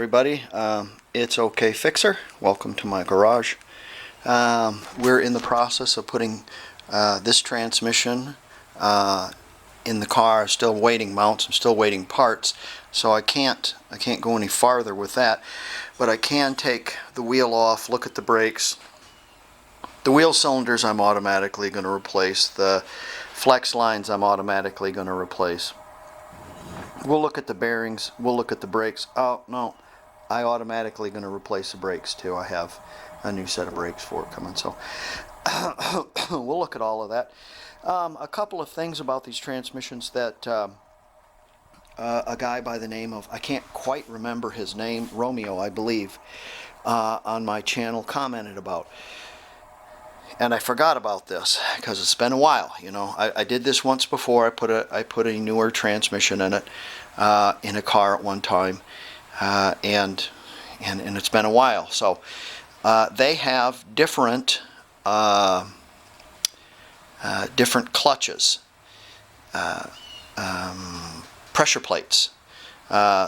everybody, it's OK Fixer. Welcome to my garage. We're in the process of putting this transmission in the car. Still waiting mounts, I'm still waiting parts, so I can't go any farther with that, but I can take the wheel off, look at the brakes. The wheel cylinders I'm automatically going to replace. The flex lines I'm automatically going to replace. We'll look at the bearings, we'll look at the brakes. Oh no, I automatically going to replace the brakes too. I have a new set of brakes for it coming, so we'll look at all of that. A couple of things about these transmissions that a guy by the name of, I can't quite remember his name, Romeo I believe, on my channel commented about. And I forgot about this because it's been a while. You know, I did this once before. I put a newer transmission in it in a car at one time, and it's been a while. So they have different clutches, pressure plates.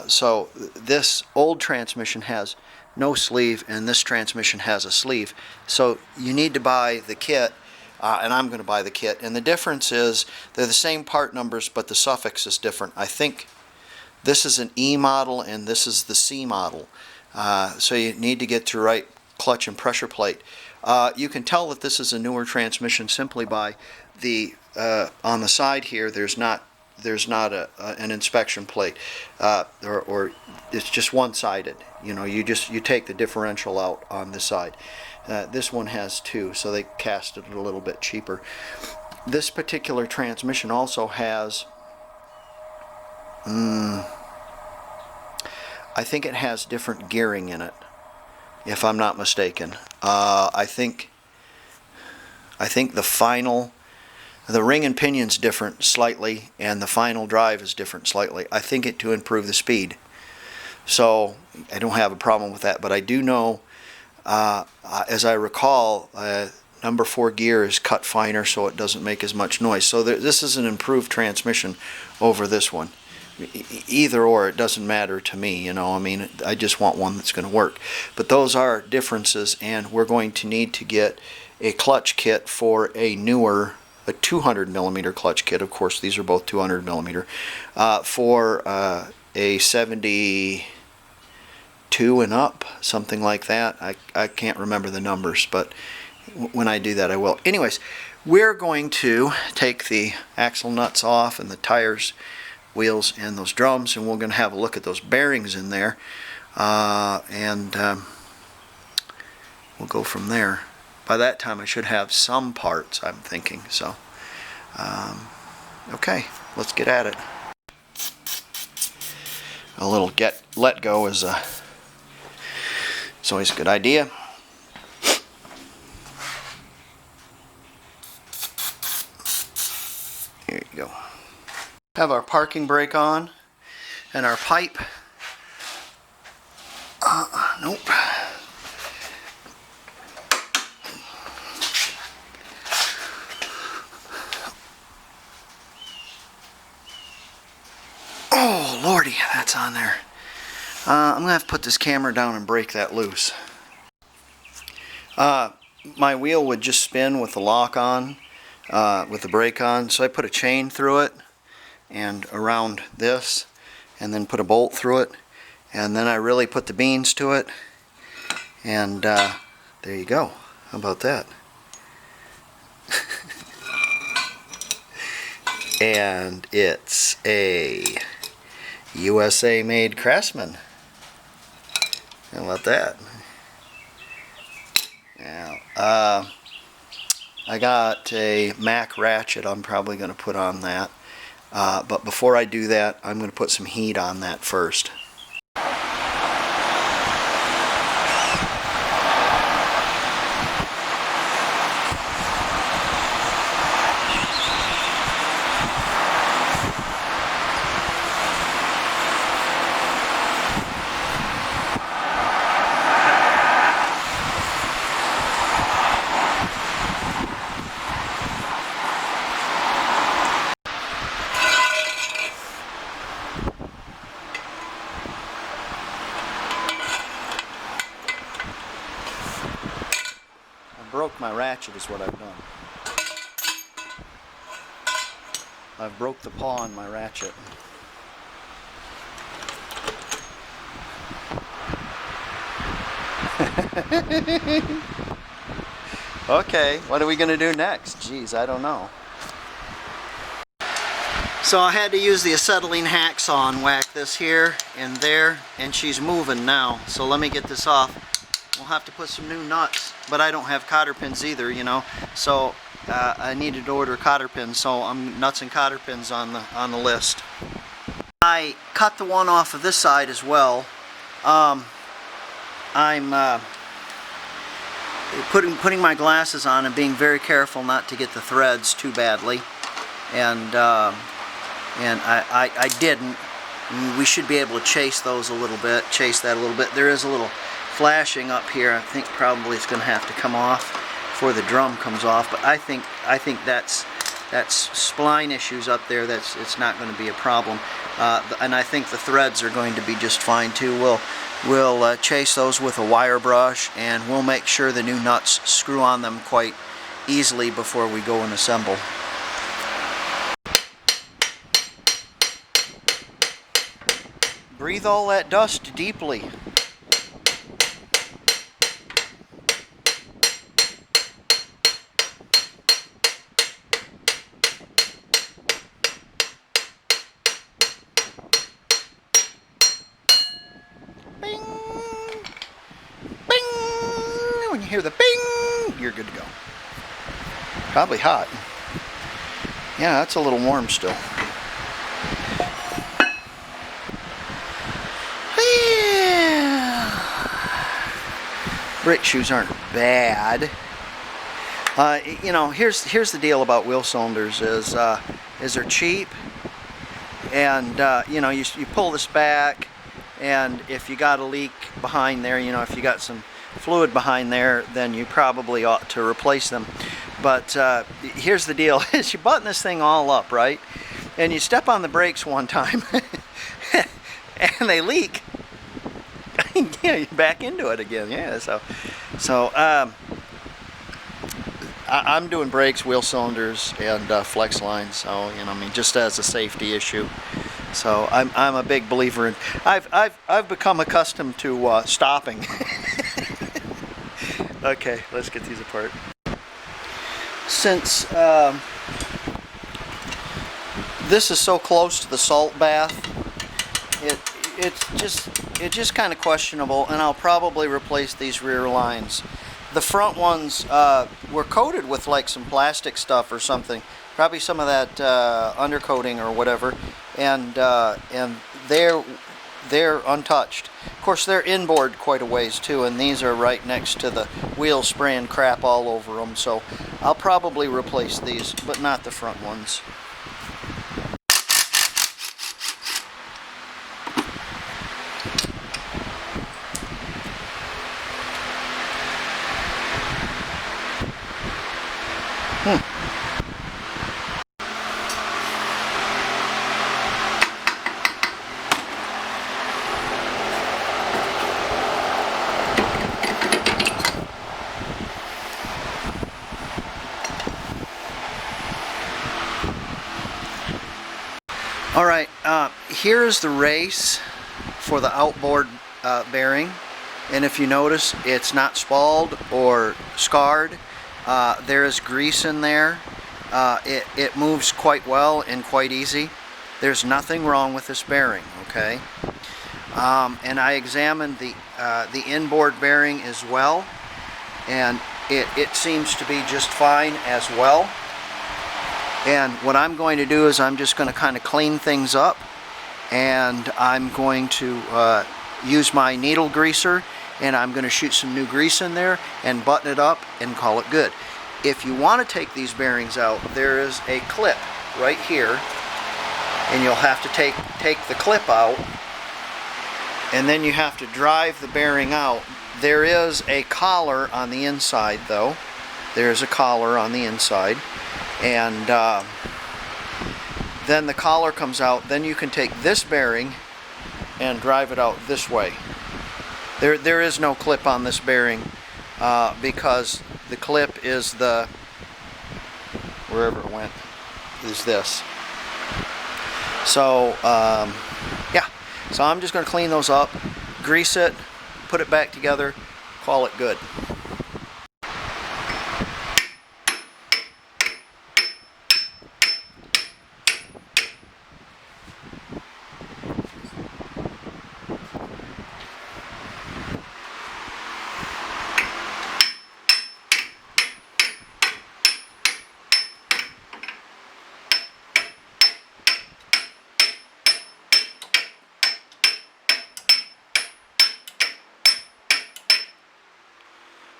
So this old transmission has no sleeve, and this transmission has a sleeve. So you need to buy the kit, and I'm going to buy the kit. And the difference is they're the same part numbers, but the suffix is different. I think this is an E model and this is the C model. So you need to get the right clutch and pressure plate. You can tell that this is a newer transmission simply by the on the side here. There's not an inspection plate, or it's just one-sided. You know, you take the differential out on the side. This one has two, so they cast it a little bit cheaper. This particular transmission also has, I think it has different gearing in it, if I'm not mistaken. I think the ring and pinion's different slightly, and the final drive is different slightly. I think it to improve the speed. So I don't have a problem with that, but I do know, as I recall, number 4 gear is cut finer so it doesn't make as much noise. So this is an improved transmission over this one. Either or, it doesn't matter to me, you know. I mean, I just want one that's going to work. But those are differences, and we're going to need to get a clutch kit for a 200 millimeter clutch kit. Of course, these are both 200 millimeter for a 72 and up, something like that. I can't remember the numbers, but when I do that I will. Anyways, we're going to take the axle nuts off and the tires, wheels, and those drums, and we're going to have a look at those bearings in there, and we'll go from there. By that time I should have some parts, I'm thinking. So okay, let's get at it. A little let go is it's always a good idea. Here you go. Have our parking brake on and our pipe. Nope. Oh lordy, that's on there. I'm gonna have to put this camera down and break that loose. My wheel would just spin with the lock on, with the brake on, so I put a chain through it and around this, and then put a bolt through it, and then I really put the beans to it, and there you go. How about that? And it's a USA made Craftsman. How about that? Now, I got a Mac ratchet I'm probably going to put on that. But before I do that, I'm going to put some heat on that first. broke my ratchet is what I've done. I've broke the paw on my ratchet. Okay, what are we going to do next? Geez, I don't know. So I had to use the acetylene hacksaw and whack this here and there, and she's moving now. So let me get this off. We'll have to put some new nuts, but I don't have cotter pins either, you know. So I needed to order cotter pins, so I'm nuts and cotter pins on the list. I cut the one off of this side as well. I'm putting my glasses on and being very careful not to get the threads too badly, and I didn't. We should be able to chase those a little bit, that a little bit. There is a little flashing up here. I think probably it's going to have to come off before the drum comes off, but I think that's spline issues up there. It's not going to be a problem, and I think the threads are going to be just fine too. We'll chase those with a wire brush, and we'll make sure the new nuts screw on them quite easily before we go and assemble. Breathe all that dust deeply. Bing! Bing! When you hear the bing, you're good to go. Probably hot. Yeah, that's a little warm still. Brake shoes aren't bad. You know, here's the deal about wheel cylinders is they're cheap, and you know, you pull this back, and if you got a leak behind there, you know, if you got some fluid behind there, then you probably ought to replace them. But here's the deal: is you button this thing all up, right, and you step on the brakes one time, and they leak. Yeah, you're back into it again. Yeah, so I'm doing brakes, wheel cylinders, and flex lines. So, you know, I mean, just as a safety issue. So I'm a big believer in. I've become accustomed to stopping. Okay, let's get these apart. Since this is so close to the salt bath, it's just kind of questionable, and I'll probably replace these rear lines. The front ones were coated with like some plastic stuff or something, probably some of that undercoating or whatever, and they're untouched. Of course, they're inboard quite a ways too, and these are right next to the wheels spraying crap all over them. So I'll probably replace these, but not the front ones. Alright, here's the race for the outboard bearing, and if you notice, it's not spalled or scarred. There is grease in there. It moves quite well and quite easy. There's nothing wrong with this bearing, okay? And I examined the inboard bearing as well, and it seems to be just fine as well. And what I'm going to do is I'm just going to kind of clean things up, and I'm going to use my needle greaser, and I'm going to shoot some new grease in there and button it up and call it good. If you want to take these bearings out, there is a clip right here, and you'll have to take the clip out, and then you have to drive the bearing out. There is a collar on the inside though. There's a collar on the inside, and then the collar comes out. Then you can take this bearing and drive it out this way. There is no clip on this bearing because the clip is the, wherever it went, is this. So, yeah. So I'm just going to clean those up, grease it, put it back together, call it good.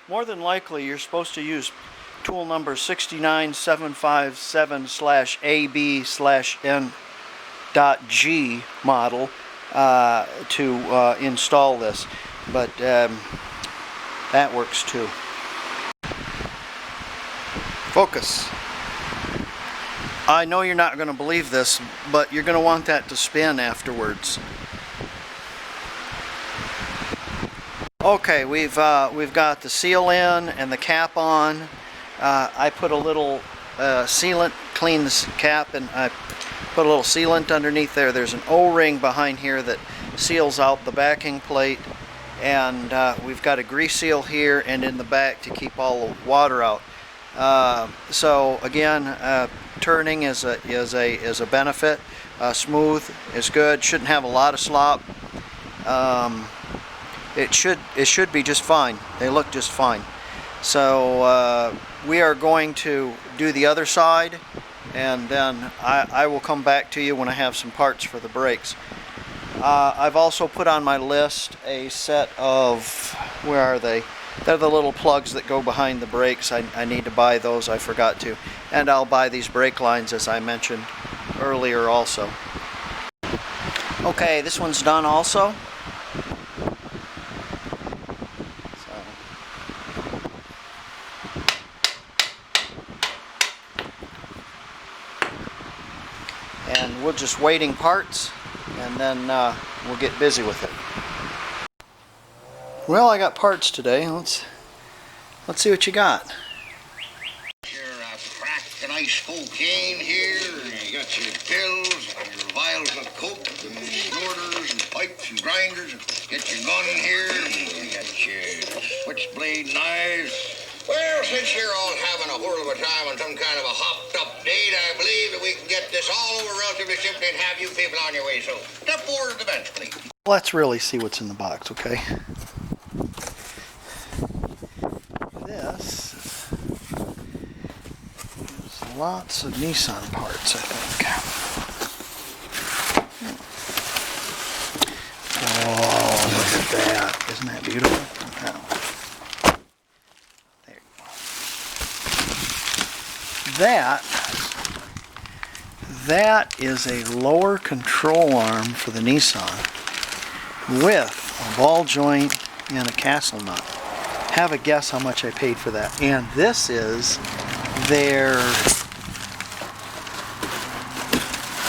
More than likely, you're supposed to use tool number 69757/AB/N.G model to install this, but that works too. Focus. I know you're not going to believe this, but you're going to want that to spin afterwards. Okay, we've got the seal in and the cap on. I put a little sealant, clean this cap, and I put a little sealant underneath there. There's an O-ring behind here that seals out the backing plate, and we've got a grease seal here and in the back to keep all the water out. So again, turning is a benefit. Smooth is good. Shouldn't have a lot of slop. It should be just fine. They look just fine. So we are going to do the other side, and then I will come back to you when I have some parts for the brakes. I've also put on my list a set of, where are they? They're the little plugs that go behind the brakes. I need to buy those. I forgot to. And I'll buy these brake lines as I mentioned earlier also. Okay, this one's done also. And we're just waiting parts, and then we'll get busy with it. Well, I got parts today. Let's see what you got. You're cracked and ice cocaine here, and you got your pills, and your vials of coke, and snorters, and pipes, and grinders. Get your gun here, and you got your switchblade knives. Well, since you're all having a whirl of a time on some kind of a hopped-up date, I believe that we can get this all over relatively simply and have you people on your way. So, step forward to the bench, please. Let's really see what's in the box, okay? This is lots of Nissan parts, I think. Oh, look at that. Isn't that beautiful? Oh. There you go. That is a lower control arm for the Nissan with a ball joint and a castle nut. Have a guess how much I paid for that. And this is their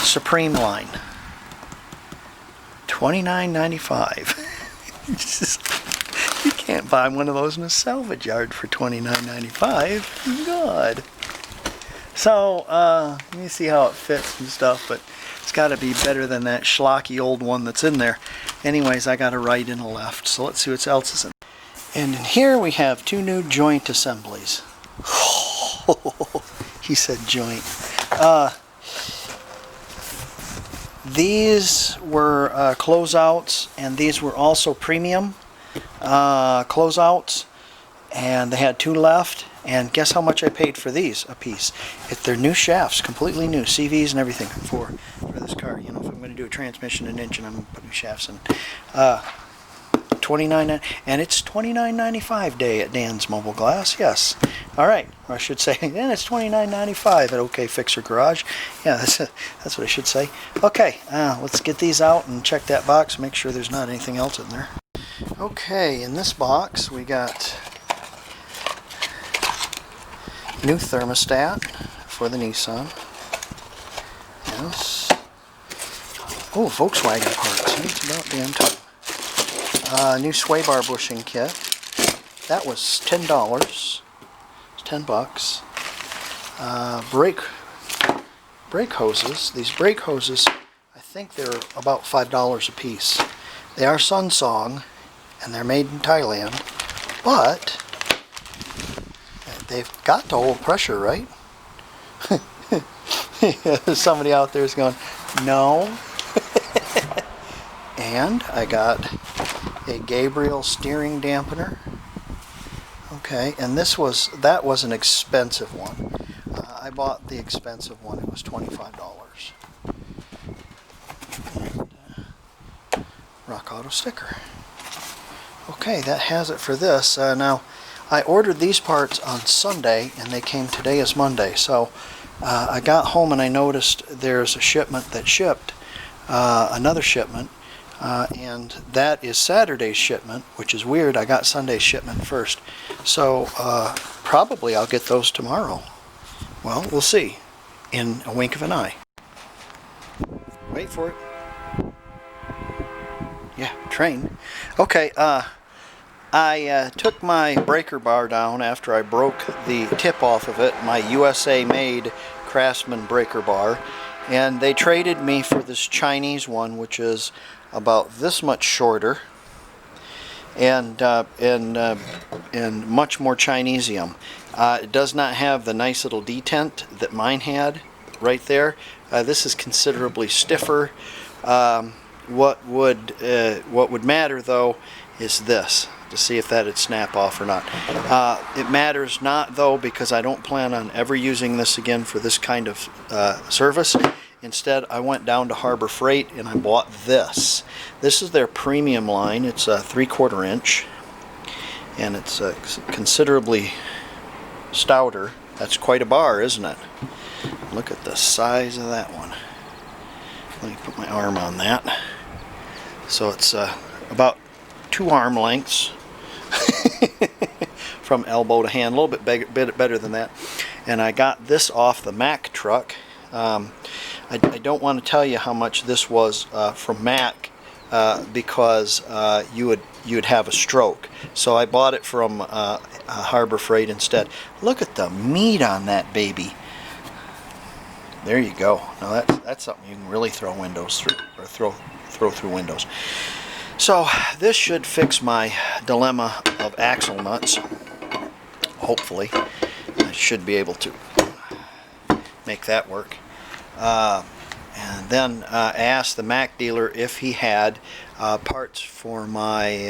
Supreme line. $29.95. You can't buy one of those in a salvage yard for $29.95. God. So, let me see how it fits and stuff, but it's got to be better than that schlocky old one that's in there. Anyways, I got a right and a left, so let's see what else is in there. And in here we have two new joint assemblies. He said joint. These were closeouts, and these were also premium closeouts, and they had two left. And guess how much I paid for these a piece? They're new shafts, completely new, CVs and everything for this car. You know, if I'm going to do a transmission and engine, I'm going to put new shafts in. $29, and it's $29.95 day at Dan's Mobile Glass. Yes. All right. Or I should say, and it's $29.95 at OK Fixer Garage. Yeah, that's what I should say. Okay, let's get these out and check that box. Make sure there's not anything else in there. Okay, in this box we got new thermostat for the Nissan. Yes. Oh, Volkswagen parts. It's about damn time. New sway bar bushing kit. That was $10. 10 bucks. Brake hoses. These brake hoses, I think they're about $5 a piece. They are Sunsong, and they're made in Thailand, but they've got to hold pressure, right? Somebody out there is going, no. And I got a Gabriel steering dampener. Okay, and that was an expensive one. I bought the expensive one. It was $25. And, Rock Auto sticker. Okay, that has it for this. Now, I ordered these parts on Sunday, and they came today as Monday. So I got home and I noticed there's a shipment that shipped, another shipment, and that is Saturday's shipment, which is weird. I got Sunday's shipment first. So probably I'll get those tomorrow. Well, we'll see in a wink of an eye. Wait for it. Yeah, train. Okay, I took my breaker bar down after I broke the tip off of it, my USA-made Craftsman breaker bar, and they traded me for this Chinese one, which is about this much shorter and much more Chinesium. It does not have the nice little detent that mine had right there. This is considerably stiffer. What would matter though is this, to see if that'd snap off or not. It matters not though, because I don't plan on ever using this again for this kind of service. Instead, I went down to Harbor Freight and I bought this. This is their premium line. It's a 3/4 inch, and it's considerably stouter. That's quite a bar, isn't it? Look at the size of that one. Let me put my arm on that. So it's about 2 arm lengths from elbow to hand, a little bit better than that. And I got this off the Mack truck. I don't want to tell you how much this was from Mack because you'd have a stroke. So I bought it from Harbor Freight instead. Look at the meat on that baby. There you go. Now that's something you can really throw windows through, or throw through windows. So this should fix my dilemma of axle nuts. Hopefully, I should be able to make that work. And then I asked the Mack dealer if he had parts for my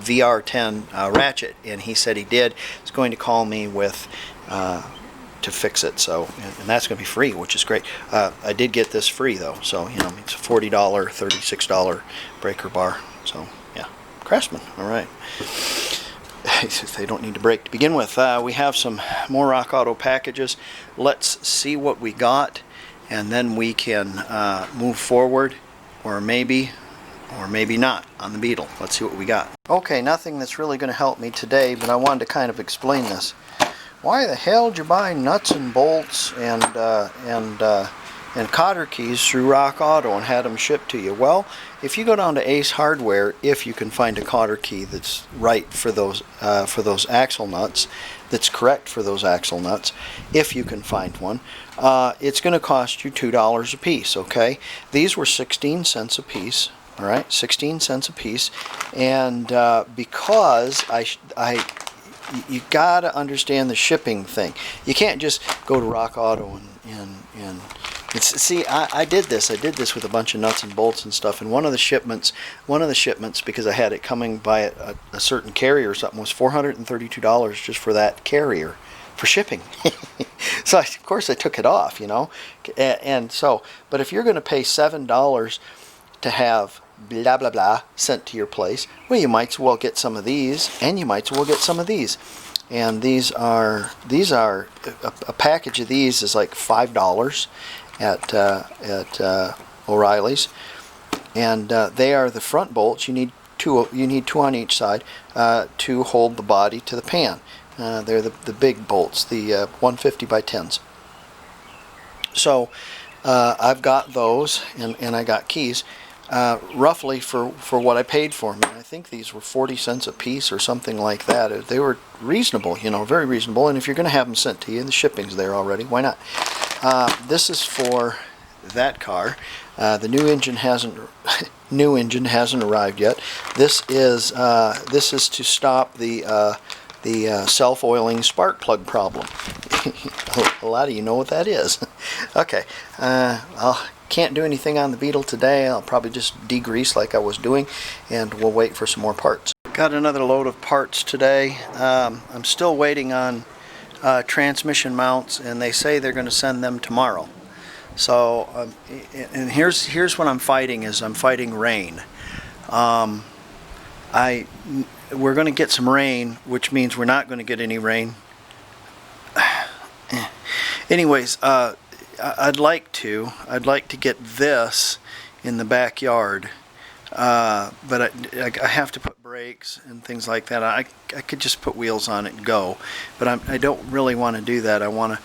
VR10 ratchet, and he said he did. He's going to call me with to fix it, so, and that's going to be free, which is great. I did get this free though, so you know, it's a $40, $36 breaker bar. So yeah, Craftsman. All right. They don't need to break to begin with. We have some more Rock Auto packages. Let's see what we got, and then we can move forward, or maybe not, on the Beetle. Let's see what we got. Okay, nothing that's really going to help me today, but I wanted to kind of explain this. Why the hell did you buy nuts and bolts and cotter keys through Rock Auto and had them shipped to you? Well, if you go down to Ace Hardware, if you can find a cotter key that's right for those axle nuts, that's correct for those axle nuts, if you can find one, it's going to cost you $2 a piece. Okay, these were 16 cents a piece. All right, 16 cents a piece, and because you gotta understand the shipping thing. You can't just go to Rock Auto and see. I did this with a bunch of nuts and bolts and stuff. And one of the shipments, because I had it coming by a certain carrier or something, was $432 just for that carrier for shipping. So of course I took it off, you know. And so, but if you're going to pay $7 to have blah blah blah sent to your place, well, you might as well get some of these, and you might as well get some of these. And these are a package of these is like $5 at O'Reilly's, and they are the front bolts. You need two on each side to hold the body to the pan. They're the big bolts, the 150 by 10s. So I've got those, and I got keys. roughly for what I paid for them. And I think these were 40 cents a piece or something like that. They were reasonable, you know, very reasonable. And if you're going to have them sent to you, the shipping's there already. Why not? This is for that car. The new engine hasn't arrived yet. This is to stop the self-oiling spark plug problem. A lot of you know what that is. Okay, I can't do anything on the Beetle today. I'll probably just degrease like I was doing, and we'll wait for some more parts. Got another load of parts today. I'm still waiting on transmission mounts, and they say they're going to send them tomorrow. So, and here's what I'm fighting is I'm fighting rain. We're going to get some rain, which means we're not going to get any rain. Anyways, I'd like to get this in the backyard, but I have to put brakes and things like that. I could just put wheels on it and go, but I don't really want to do that. I don't want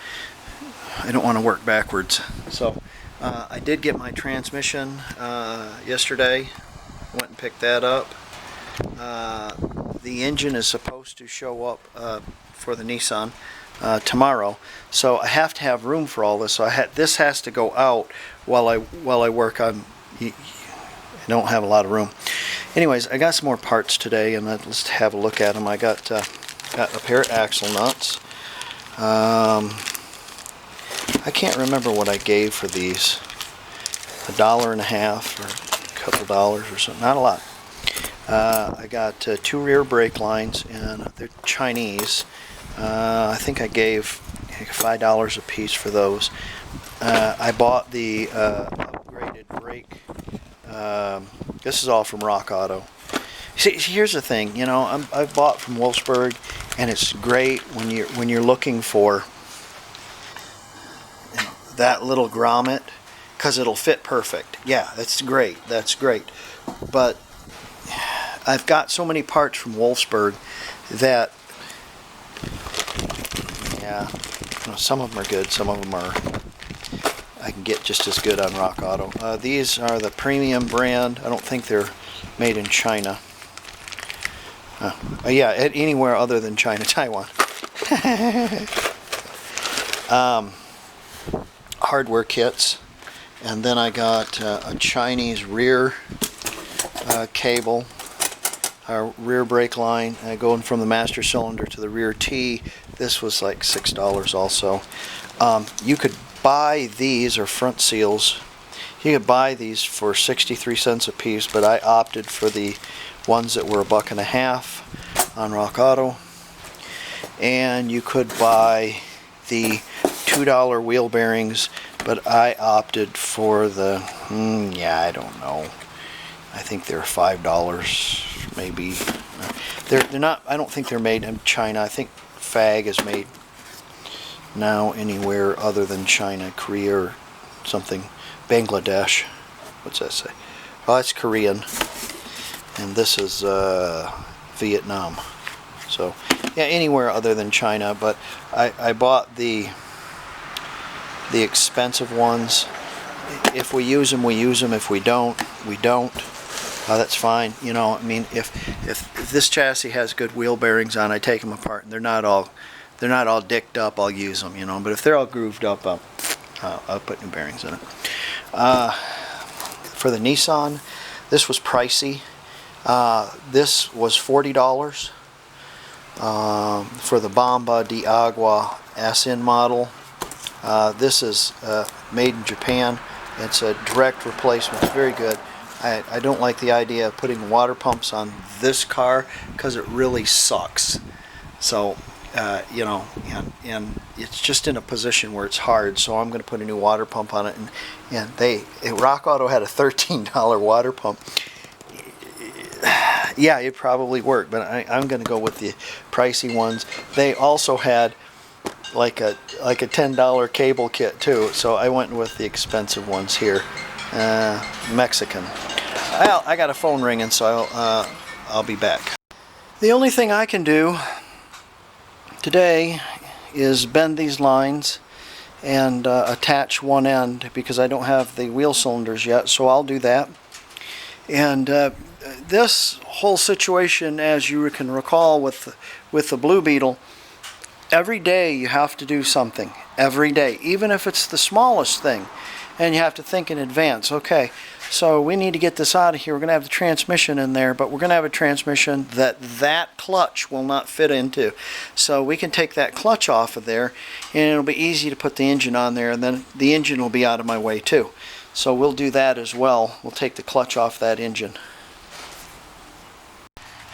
to work backwards. So I did get my transmission yesterday. Went and picked that up. The engine is supposed to show up for the Nissan tomorrow, so I have to have room for all this. So this has to go out while I work on. I don't have a lot of room. Anyways, I got some more parts today, and let's have a look at them. I got a pair of axle nuts. I can't remember what I gave for these. $1.50 or a couple dollars or something. Not a lot. I got 2 rear brake lines, and they're Chinese. I think I gave $5 a piece for those. I bought the upgraded brake. This is all from Rock Auto. See, here's the thing. You know, I've bought from Wolfsburg, and it's great when you're looking for that little grommet, because it'll fit perfect. Yeah, that's great. That's great. But I've got so many parts from Wolfsburg that, yeah, you know, some of them are good, some of them I can get just as good on Rock Auto. These are the premium brand. I don't think they're made in China. Yeah, anywhere other than China, Taiwan. Hardware kits, and then I got a Chinese rear cable, rear brake line, going from the master cylinder to the rear T. This was like $6 also. You could buy these, or front seals, you could buy these for 63 cents a piece, but I opted for the ones that were $1.50 on Rock Auto. And you could buy the $2 wheel bearings, but I opted for the, yeah, I don't know. I think they're $5, maybe. They're not, I don't think they're made in China. I think FAG is made now anywhere other than China, Korea or something. Bangladesh. What's that say? Oh, that's Korean. And this is Vietnam. So, yeah, anywhere other than China. But I bought the expensive ones. If we use them, we use them. If we don't, we don't. That's fine. You know, I mean, if this chassis has good wheel bearings on, I take them apart, and they're not all dicked up, I'll use them. You know, but if they're all grooved up, I'll put new bearings in it. For the Nissan, this was pricey. This was $40 for the Bomba di Agua S-In model. This is made in Japan. It's a direct replacement. It's very good. I don't like the idea of putting water pumps on this car because it really sucks. So, you know, and it's just in a position where it's hard. So I'm going to put a new water pump on it. And Rock Auto had a $13 water pump. Yeah, it probably worked, but I'm going to go with the pricey ones. They also had like a $10 cable kit too, so I went with the expensive ones here. Mexican. Well, I got a phone ringing, so I'll be back. The only thing I can do today is bend these lines and attach one end because I don't have the wheel cylinders yet, so I'll do that. And this whole situation, as you can recall with the Blue Beetle, every day you have to do something. Every day, even if it's the smallest thing, and you have to think in advance. Okay, so we need to get this out of here. We're going to have the transmission in there, but we're going to have a transmission that clutch will not fit into. So we can take that clutch off of there, and it'll be easy to put the engine on there, and then the engine will be out of my way too. So we'll do that as well. We'll take the clutch off that engine.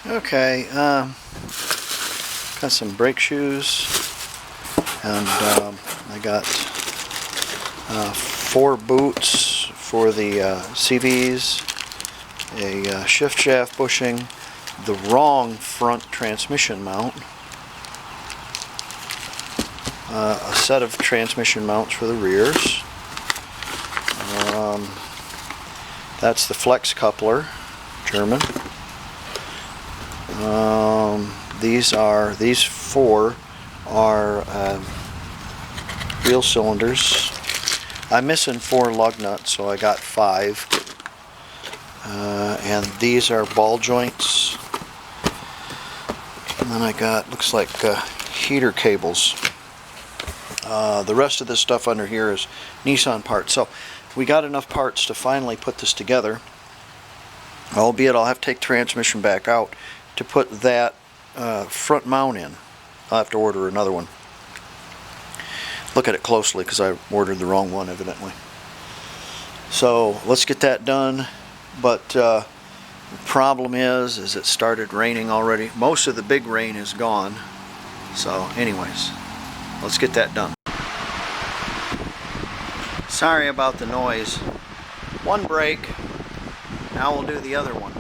Okay, got some brake shoes, and I got 4 boots for the CVs, a shift shaft bushing, the wrong front transmission mount, a set of transmission mounts for the rears. That's the flex coupler, German. These 4 are wheel cylinders. I'm missing 4 lug nuts, so I got 5. And these are ball joints. And then I got, looks like heater cables. The rest of this stuff under here is Nissan parts. So we got enough parts to finally put this together. Albeit I'll have to take transmission back out to put that front mount in. I'll have to order another one. Look at it closely because I ordered the wrong one evidently. So let's get that done. But the problem is it started raining already. Most of the big rain is gone. So anyways, let's get that done. Sorry about the noise. One break. Now we'll do the other one.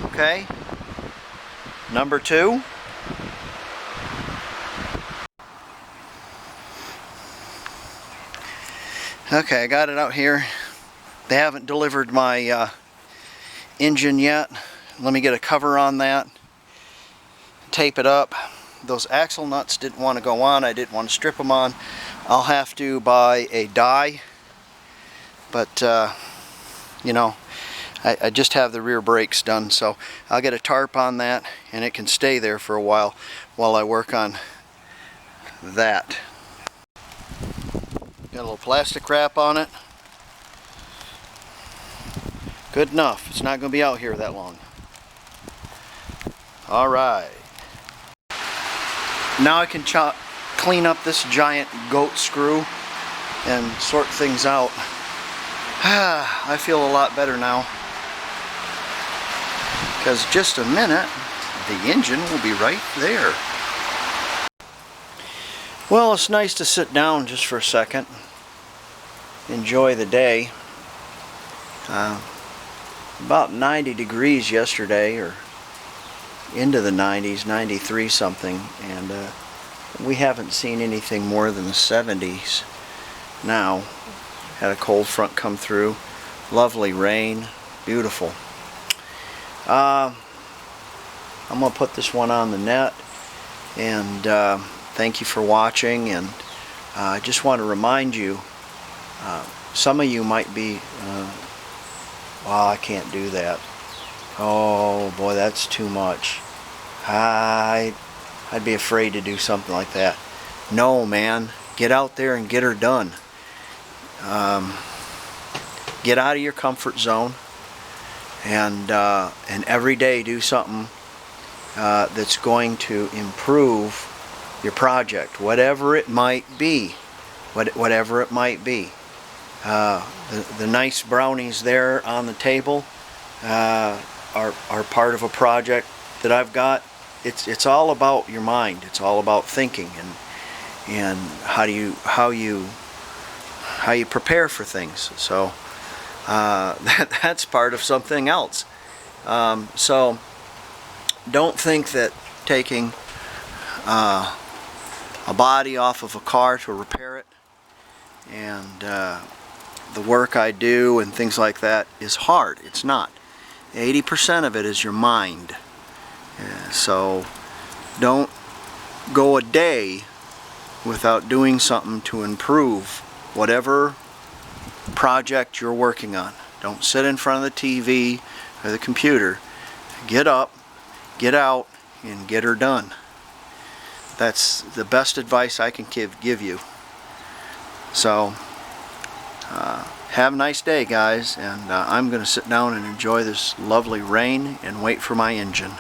Okay. Number 2. Okay, I got it out here. They haven't delivered my engine yet. Let me get a cover on that. Tape it up. Those axle nuts didn't want to go on. I didn't want to strip them on. I'll have to buy a die. But, you know, I just have the rear brakes done, so I'll get a tarp on that and it can stay there for a while I work on that. Got a little plastic wrap on it. Good enough. It's not going to be out here that long. Alright. Now I can clean up this giant goat screw and sort things out. I feel a lot better now. Because just a minute, the engine will be right there. Well, it's nice to sit down just for a second. Enjoy the day. About 90 degrees yesterday, or into the 90s, 93 something, and we haven't seen anything more than the 70s now. Had a cold front come through. Lovely rain. Beautiful. I'm going to put this one on the net, and thank you for watching. And I just want to remind you, some of you might be, well, I can't do that. Oh boy, that's too much. I'd be afraid to do something like that. No, man, get out there and get her done. Get out of your comfort zone, and every day do something that's going to improve your project, whatever it might be. Whatever it might be. The nice brownies there on the table are part of a project that I've got. It's all about your mind. It's all about thinking and how you prepare for things. So that's part of something else. So don't think that taking a body off of a car to repair it and the work I do and things like that is hard. It's not. 80% of it is your mind. So don't go a day without doing something to improve whatever project you're working on. Don't sit in front of the TV or the computer. Get up, get out, and get her done. That's the best advice I can give you. So, have a nice day, guys, and I'm going to sit down and enjoy this lovely rain and wait for my engine.